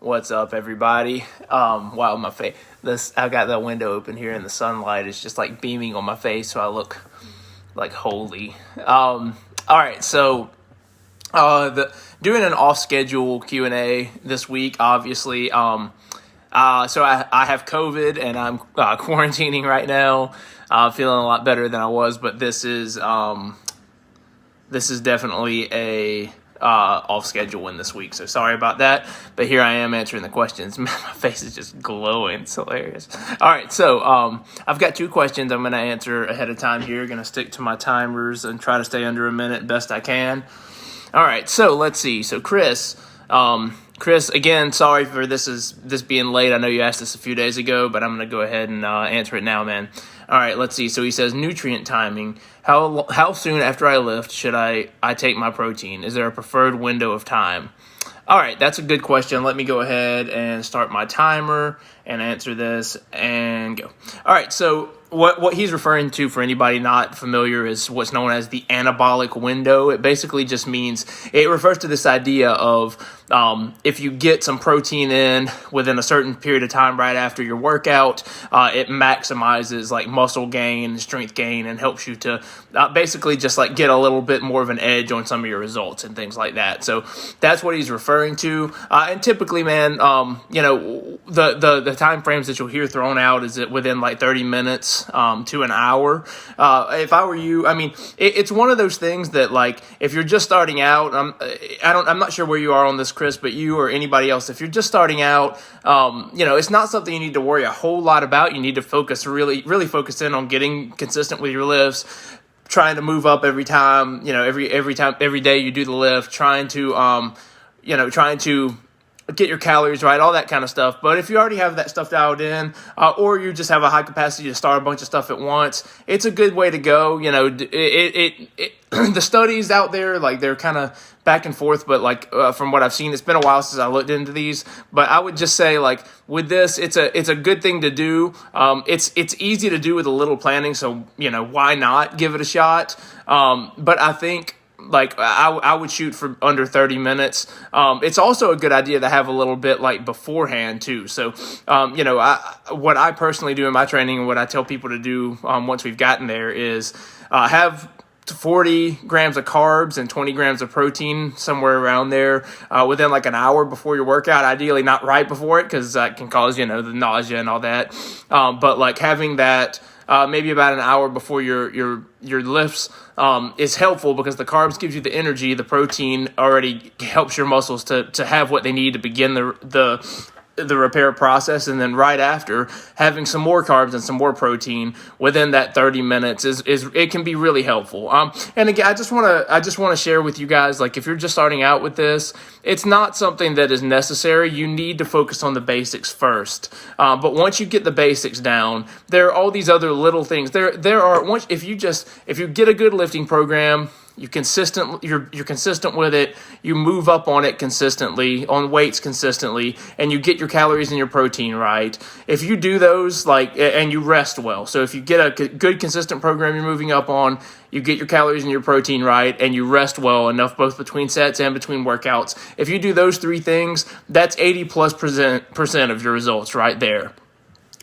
What's up, everybody? Wow, my face. I've got the window open here, and the sunlight is just like beaming on my face, so I look like holy. All right, so doing an off-schedule Q&A this week, obviously. So I have COVID, and I'm quarantining right now. Feeling a lot better than I was, but this is definitely a off schedule one this week, so sorry about that, but here I am answering the questions. Man, my face is just glowing. It's hilarious. All right, so I've got two questions I'm going to answer ahead of time here. Going to stick to my timers and try to stay under a minute best I can. All right, so let's see. So Chris, again, sorry for this being late. I know you asked this a few days ago, but I'm going to go ahead and answer it now, man. All right, let's see. So he says, nutrient timing. How soon after I lift should I take my protein? Is there a preferred window of time? All right, that's a good question. Let me go ahead and start my timer and answer this and go. All right, so what he's referring to, for anybody not familiar, is what's known as the anabolic window. It basically just means, it refers to this idea of if you get some protein in within a certain period of time right after your workout, it maximizes like muscle gain, strength gain, and helps you to basically just like get a little bit more of an edge on some of your results and things like that. So that's what he's referring to. And typically, man, the time frames that you'll hear thrown out is within like 30 minutes to an hour. If I were you, I mean, it's one of those things that, like, if you're just starting out, I'm not sure where you are on this, Chris, but you or anybody else, if you're just starting out, it's not something you need to worry a whole lot about. You need to really focus in on getting consistent with your lifts, trying to move up every time, every day you do the lift, trying to get your calories right, all that kind of stuff. But if you already have that stuff dialed in, or you just have a high capacity to start a bunch of stuff at once, it's a good way to go. The studies out there, like, they're kind of back and forth, but like from what I've seen, it's been a while since I looked into these. But I would just say, like, with this, it's a good thing to do. It's easy to do with a little planning, so why not give it a shot? But I think, like, I would shoot for under 30 minutes. It's also a good idea to have a little bit like beforehand too. So, what I personally do in my training and what I tell people to do once we've gotten there is have 40 grams of carbs and 20 grams of protein, somewhere around there, within like an hour before your workout. Ideally not right before it, because that can cause, the nausea and all that. But like having that maybe about an hour before your lifts is helpful, because the carbs gives you the energy. The protein already helps your muscles to have what they need to begin the repair process, and then right after, having some more carbs and some more protein within that 30 minutes is it can be really helpful. And again, I just want to share with you guys, like, if you're just starting out with this, it's not something that is necessary. You need to focus on the basics first. But once you get the basics down, there are all these other little things. There are, if you get a good lifting program, you're consistent with it, you move up on it consistently, on weights consistently, and you get your calories and your protein right. If you do those, and you rest well, so if you get a good consistent program you're moving up on, you get your calories and your protein right, and you rest well enough both between sets and between workouts. If you do those three things, that's 80+% of your results right there.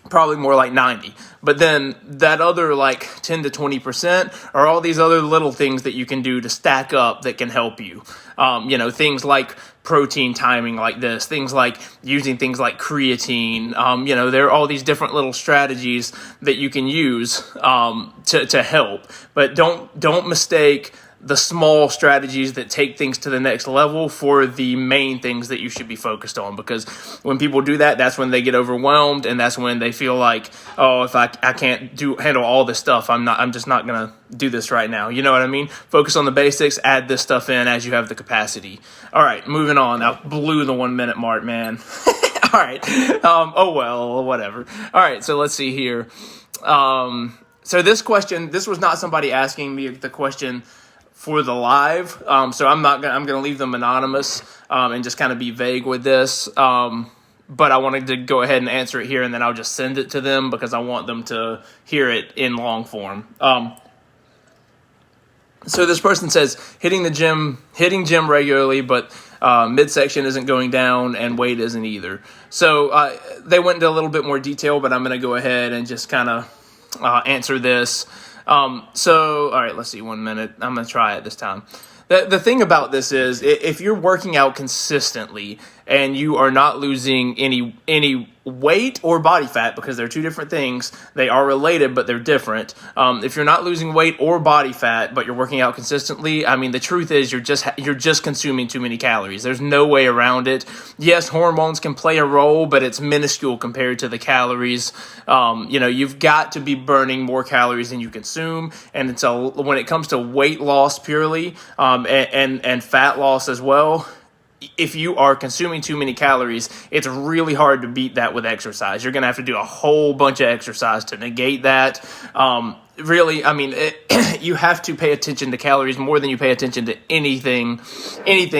Probably more like 90. But then that other like 10 to 20% are all these other little things that you can do to stack up that can help you. Things like protein timing like this, things like using things like creatine. There are all these different little strategies that you can use to help. But don't mistake the small strategies that take things to the next level for the main things that you should be focused on. Because when people do that, that's when they get overwhelmed, and that's when they feel like, oh, if I can't handle all this stuff, I'm just not gonna do this right now. You know what I mean? Focus on the basics, add this stuff in as you have the capacity. All right, moving on. I blew the 1 minute mark, man. All right. Oh well, whatever. All right, so let's see here. So this was not somebody asking me the question for the live, so I'm gonna leave them anonymous and just kind of be vague with this. But I wanted to go ahead and answer it here, and then I'll just send it to them because I want them to hear it in long form. So this person says hitting gym regularly, but midsection isn't going down, and weight isn't either. So they went into a little bit more detail, but I'm going to go ahead and just kind of answer this. All right, let's see, 1 minute. I'm going to try it this time. The thing about this is, if you're working out consistently and you are not losing any weight or body fat, because they're two different things, they are related, but they're different. If you're not losing weight or body fat, but you're working out consistently, I mean, the truth is you're just consuming too many calories. There's no way around it. Yes, hormones can play a role, but it's minuscule compared to the calories. You've got to be burning more calories than you consume, and when it comes to weight loss purely, and fat loss as well, if you are consuming too many calories, it's really hard to beat that with exercise. You're going to have to do a whole bunch of exercise to negate that. Really, I mean, you have to pay attention to calories more than you pay attention to anything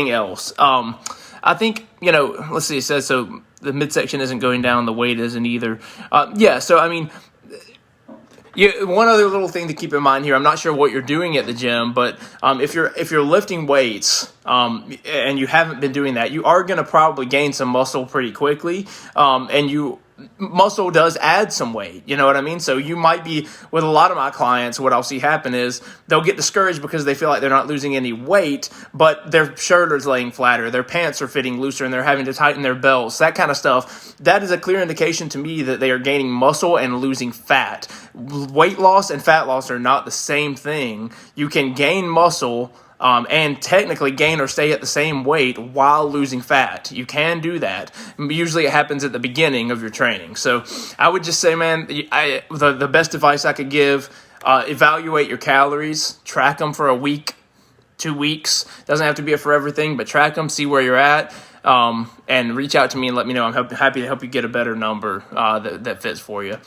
else. I think, let's see, it says, so the midsection isn't going down, the weight isn't either. So, I mean, one other little thing to keep in mind here, I'm not sure what you're doing at the gym, but if you're lifting weights and you haven't been doing that, you are going to probably gain some muscle pretty quickly, muscle does add some weight, you know what I mean? So you might be, with a lot of my clients, what I'll see happen is they'll get discouraged because they feel like they're not losing any weight, but their shirt is laying flatter, their pants are fitting looser, and they're having to tighten their belts, that kind of stuff. That is a clear indication to me that they are gaining muscle and losing fat. Weight loss and fat loss are not the same thing. You can gain muscle and technically gain or stay at the same weight while losing fat. You can do that. Usually it happens at the beginning of your training. So I would just say, man, the best advice I could give, evaluate your calories, track them for a week, 2 weeks. Doesn't have to be a forever thing, but track them, see where you're at, and reach out to me and let me know. I'm happy to help you get a better number that fits for you.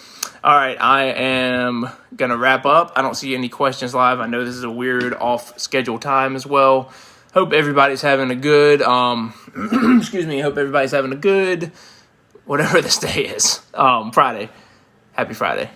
All right, I am going to wrap up. I don't see any questions live. I know this is a weird off-schedule time as well. Hope everybody's having a good, hope everybody's having a good, whatever this day is, Friday. Happy Friday.